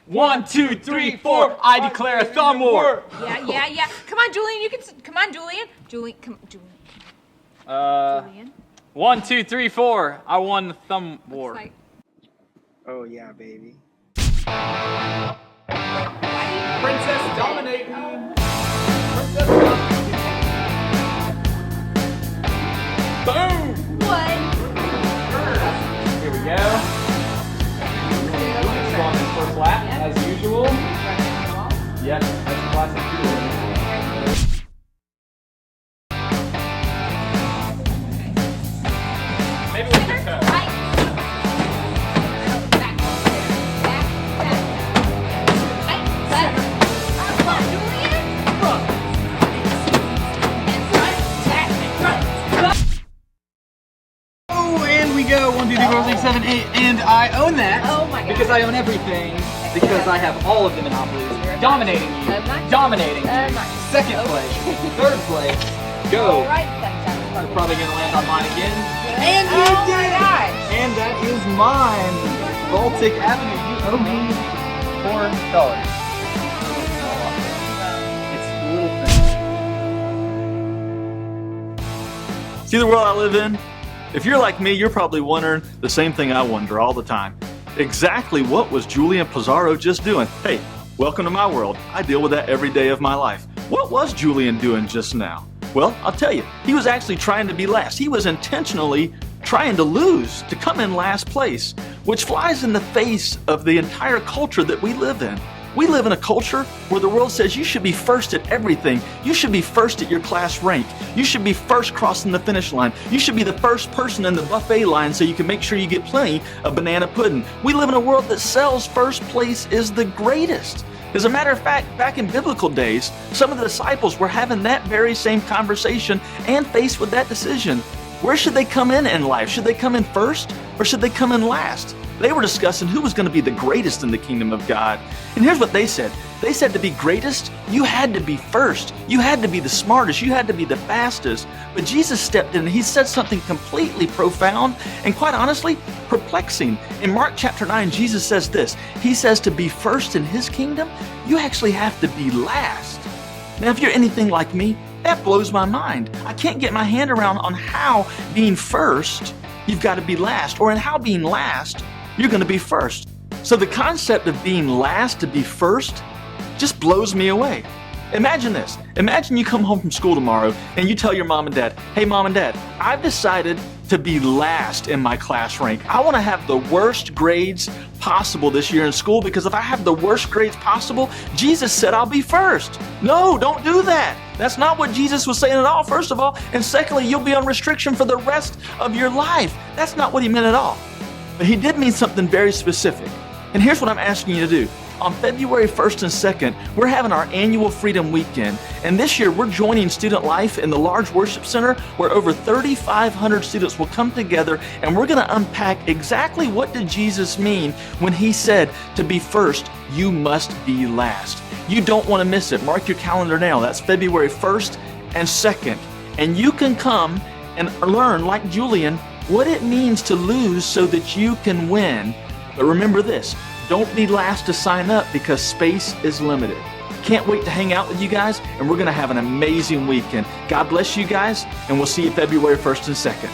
1, 2, 3, 4. I declare a thumb war. Yeah. Come on, Julian. You can. Come on, Julian. Julian. 1, 2, 3, 4. I won the thumb war. Like, Oh yeah, baby. Princess dominating. Boom. what? Here we go. Strong in first lap, as usual. Yep, that's classic Julian. Maybe we can cut. Right. Back. Right. Come on, Julian. And front. Oh, and we go 1, 2, 3, 4, 5, 6, 7, 8, and I own that. Oh my God. Because I own everything. Because I have all of the monopolies. Dominating you. Dominating you. Second place. Third place. Go. All right, sunshine. You're probably going to land on mine again. And you Oh my did. gosh. And that is mine. Baltic Avenue. You owe me $4. It's little things. See the world I live in? If you're like me, you're probably wondering the same thing I wonder all the time. Exactly what was Julian Pizarro just doing? Hey, welcome to my world. I deal with that every day of my life. What was Julian doing just now? Well, I'll tell you, he was actually trying to be last. He was intentionally trying to lose, to come in last place, which flies in the face of the entire culture that we live in. We live in a culture where the world says you should be first at everything. You should be first at your class rank. You should be first crossing the finish line. You should be the first person in the buffet line so you can make sure you get plenty of banana pudding. We live in a world that sells first place is the greatest. As a matter of fact, back in biblical days, some of the disciples were having that very same conversation and faced with that decision. Where should they come in life? Should they come in first or should they come in last? They were discussing who was going to be the greatest in the kingdom of God. And here's what they said. They said to be greatest, you had to be first. You had to be the smartest. You had to be the fastest. But Jesus stepped in and he said something completely profound and quite honestly, perplexing. In Mark chapter 9, Jesus says this. He says to be first in his kingdom, you actually have to be last. Now, if you're anything like me, that blows my mind. I can't get my hand around on how being first, you've got to be last, or in how being last, you're going to be first. So the concept of being last to be first just blows me away. Imagine this. Imagine you come home from school tomorrow and you tell your mom and dad, hey mom and dad, I've decided to be last in my class rank. I want to have the worst grades possible this year in school because if I have the worst grades possible, Jesus said I'll be first. No, don't do that. That's not what Jesus was saying at all, first of all. And secondly, you'll be on restriction for the rest of your life. That's not what he meant at all. But he did mean something very specific. And here's what I'm asking you to do. On February 1st and 2nd, we're having our annual Freedom Weekend. And this year, we're joining Student Life in the large worship center where over 3,500 students will come together and we're going to unpack exactly what did Jesus mean when he said to be first, you must be last. You don't want to miss it. Mark your calendar now. That's February 1st and 2nd. And you can come and learn, like Julian, what it means to lose so that you can win. But remember this, don't be last to sign up because space is limited. Can't wait to hang out with you guys, and we're going to have an amazing weekend. God bless you guys, and we'll see you February 1st and 2nd.